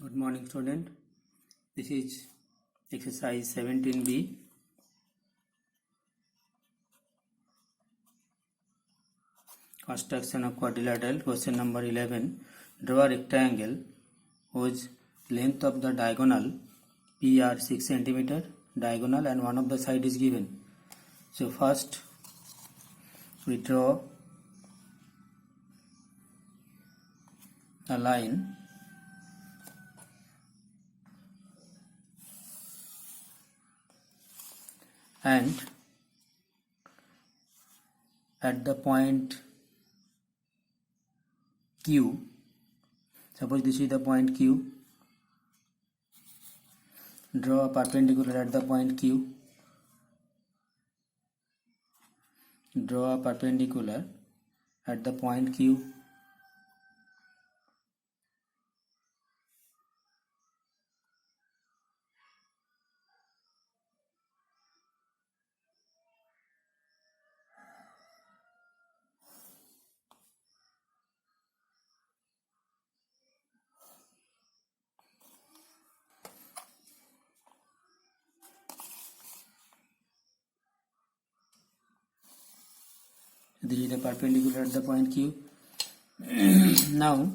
Good morning, student. This is exercise 17B. Construction of quadrilateral. Question number 11. Draw a rectangle whose length of the diagonal P are 6 cm diagonal and one of the side is given. So first we draw a line and at the point Q, suppose this is the point Q, draw a perpendicular at the point Q, draw a perpendicular at the point Q, this is the perpendicular at the point Q. Now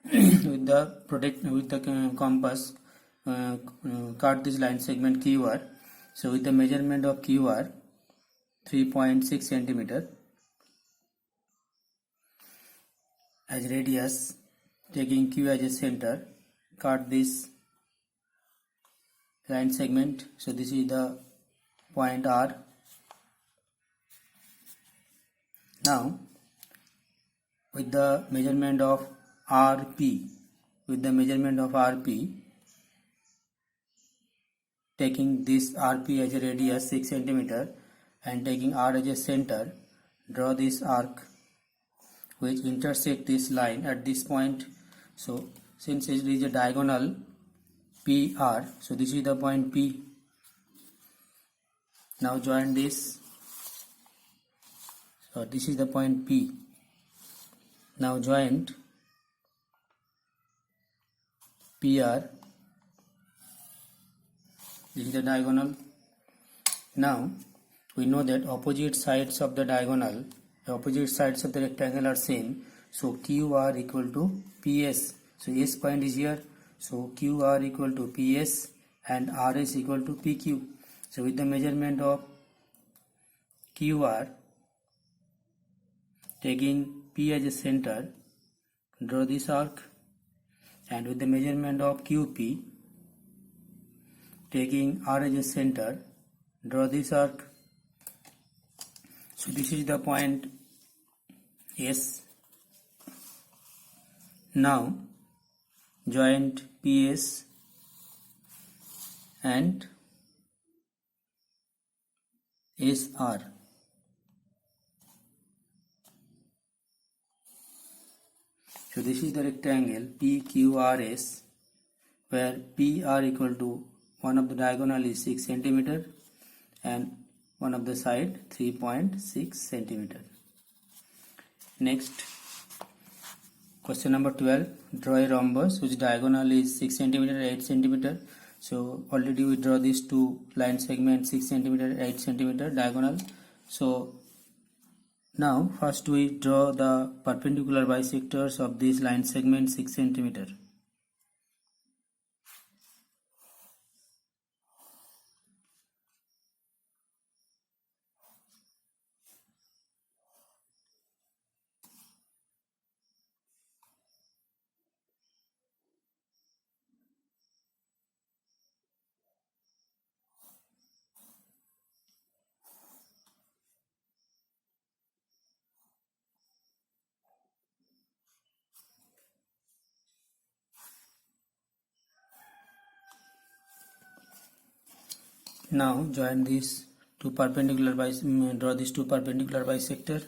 with the compass cut this line segment QR. So with the measurement of QR 3.6 cm as radius, taking Q as a center, cut this line segment. So this is the point R. Now with the measurement of RP, taking this RP as a radius 6 cm and taking R as a center, draw this arc which intersect this line at this point. So since it is a diagonal PR, so this is the point P. Now join this. So this is the point P. Now joint PR. This is the diagonal. Now we know that opposite sides of the rectangle are same. So QR equal to PS. So S point is here. So QR equal to PS and RS equal to PQ. So with the measurement of QR, taking P as a center, draw this arc, and with the measurement of QP, taking R as a center, draw this arc. So this is the point S. Now joint PS and SR. So this is the rectangle PQRS, where PR equal to one of the diagonal is 6 cm and one of the side 3.6 cm. Next, question number 12. Draw a rhombus which diagonal is 6 cm and 8 cm. So already we draw these two line segments 6 cm and 8 cm diagonal. So now first we draw the perpendicular bisectors of this line segment 6 cm. Now join these two perpendicular draw these two perpendicular bisector.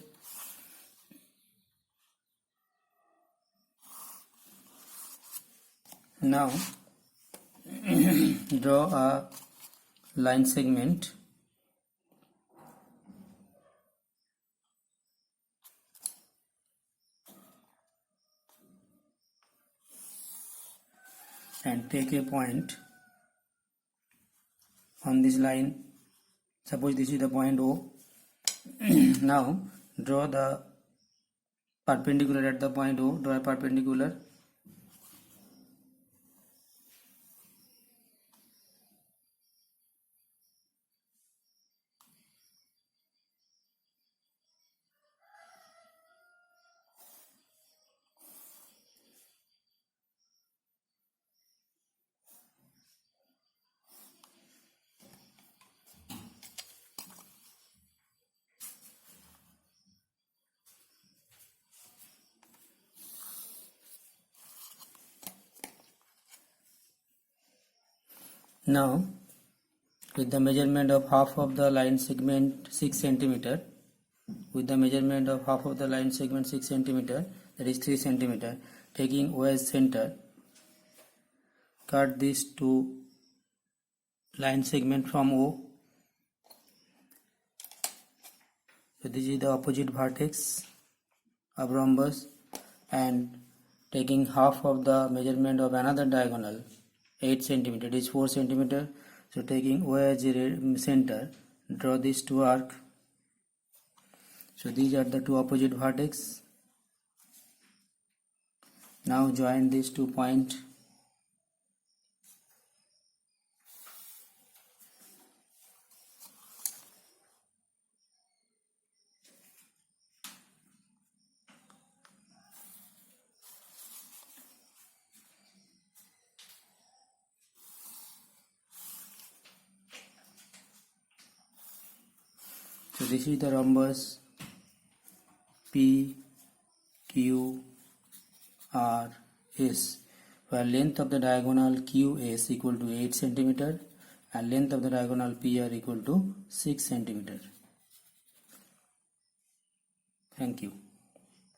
Now draw a line segment and take a point on this line. Suppose this is the point O. Now draw the perpendicular at the point O. Draw a perpendicular. Now with the measurement of half of the line segment 6 centimeter, with the measurement of half of the line segment 6 centimeter, that is 3 centimeter, taking O as center, cut these two line segment from O. So this is the opposite vertex of rhombus, and taking half of the measurement of another diagonal 8 centimeter, it is 4 centimeter. So taking O as a center, draw these two arcs. So these are the two opposite vertex. Now join these 2 points. So this is the rhombus P, Q, R, S, where length of the diagonal QS equal to 8 centimeter and length of the diagonal PR equal to 6 centimeter. Thank you.